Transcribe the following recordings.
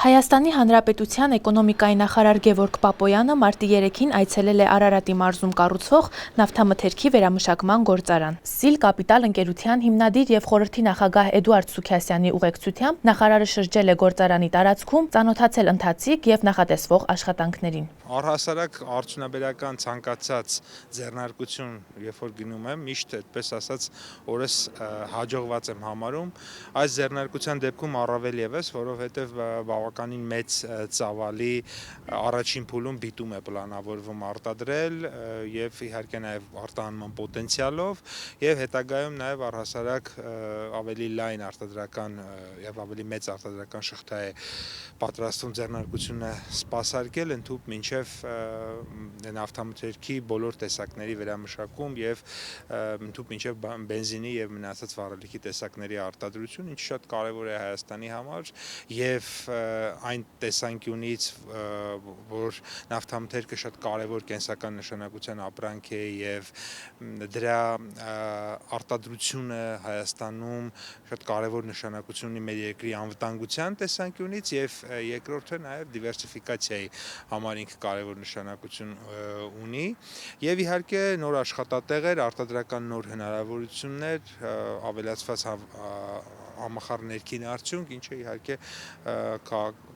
Հայաստանի Հանրապետության էկոնոմիկայի նախարար Գևորգ Պապոյանը մարտի 3-ին այցելել է Արարատի մարզում կառուցվող նավթամթերքի վերամշակման գործարան։ Սիլ Կապիտալ ընկերության հիմնադիր եւ խորհրդի նախագահ Էդուարդ Սուքիասյանի ուղեկցությամբ նախարարը շրջել է գործարանի տարածքում, ծանոթացել ընթացիկ եւ նախատեսվող աշխատանքներին։ Առհասարակ արդյունաբերական ցանկացած ձեռնարկություն, երբ որ գնում եմ, միշտ այդպես ասած օրս հաջողված եմ համարում։ Այս ձեռնարկության դեպքում առավել եւս, որովհետեւ բավականին մեծ ծավալի առաջին փուլում բիտում է պլանավորվում արտադրել եւ իհարկե նաեւ արտահանման պոտենցիալով եւ հետագայում նաեւ առհասարակ ավելի լայն արտադրական եւ ավելի մեծ արտադրական շղթա է պատրաստում ձեռնարկությունը սպասարկել ընդհուպ մինչեւ նավթամթերքի բոլոր տեսակների վերամշակում եւ ընդհուպ մինչեւ բենզինի եւ մնացած վառելիքի տեսակների արտադրություն, ինչը շատ կարեւոր է Հայաստանի համար եւ այն տեսանկյունից, որ նավթամթերքը շատ կարևոր կենսական նշանակության ապրանք է եւ դրա արտադրությունը Հայաստանում շատ կարևոր նշանակություն ունի մեր երկրի անվտանգության տեսանկյունից եւ երկրորդը նաեւ դիվերսիֆիկացիայի համար ինքը կարևոր նշանակություն ունի եւ իհարկե նոր աշխատատեղեր, արտադրական նոր հնարավորություններ, ավելացված համախառն ներքին արդյունք, ինչը իհարկե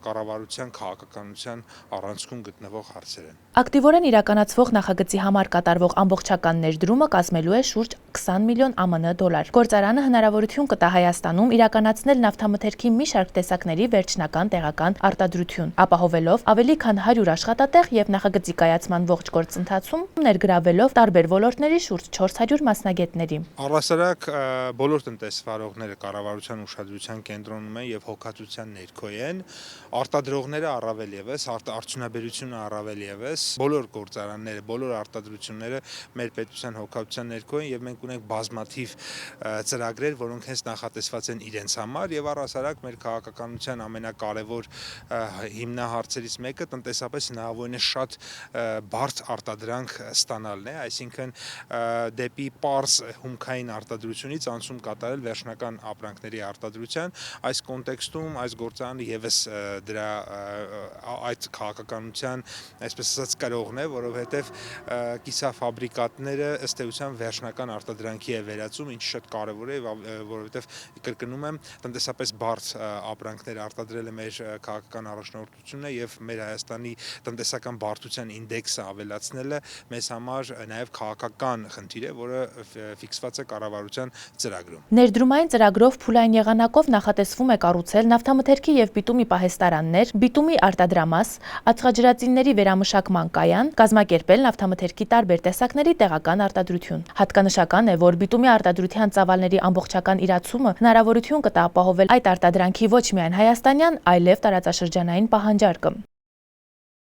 կառավարության քաղաքականության առանցքում գտնվող հարցեր են։ Ակտիվորեն իրականացվող նախագծի համար կատարվող ամբողջական ներդրումը կազմելու է շուրջ 20 միլիոն ԱՄՆ դոլար։ Գործարանը հնարավորություն կտա Հայաստանում իրականացնել նավթամթերքի մի շարք տեսակների վերջնական տեղական արտադրություն, ապահովելով ավելի քան 100 աշխատատեղ եւ նախագծի կայացման ողջ գործընթացում ներգրավելով տարբեր ոլորտների շուրջ 400 մասնագետների։ Առհասարակ բոլոր տնտեսվարողները կառավարության ուշադրության կենտրոնում են եւ հոգացության ներքո են, արտադրողները առավել եւս, արդյունաբերությունը առավել եւս, բոլոր գործարանները, բոլոր արտադրությունները մեր պետության հոգացության ներքո են եւ մենք ունենք բազմաթիվ ծրագրեր, որոնք հենց նախատեսված են իրենց համար եւ առհասարակ մեր քաղաքականության ամենակարևոր հիմնահարցերից մեկը տնտեսապես հնարավորինս շատ բարդ արտադրանք ստանալն է, այսինքն դեպի պարզ հումքային արտադրությունից անցում կատարել վերջնական ապրանքների արտադրության, այս կոնտեքստում այս գործարանը եւս դրա այդ քաղաքականության, այսպես ասած, կրողն է, որովհետեւ կիսաֆաբրիկատները ըստ էության վերջնական արտադրանքի է վերածում, ինչը շատ կարեւոր է, որովհետեւ կրկնում եմ, տնտեսապես բարդ ապրանքներ արտադրելը մեր քաղաքական առաջնորդությունն է եւ մեր Հայաստանի տնտեսական բարդության ինդեքսը ավելացնելը մեզ համար նաեւ քաղաքական խնդիր է, որը ֆիքսված է կառավարության ծրագրում։ Ներդրումային ծրագրով փուլային եղանակով նախատեսվում է կառուցել նավթամթերքի եւ բիտումի պահեստարաններ, բիտումի արտադրամաս, ածխաջրածինների վերամշակման կայան, կազմակերպել նավթամթերքի տարբեր տեսակների տեղական արտադրություն։ Հատկանշական է, որ բիտումի արտադրության ծավալների ամբողջական իրացումը հնարավորություն կտա ապահովել այդ արտադրանքի ոչ միայն հայաստանյան, այլև տարածաշրջանային պահանջարկը։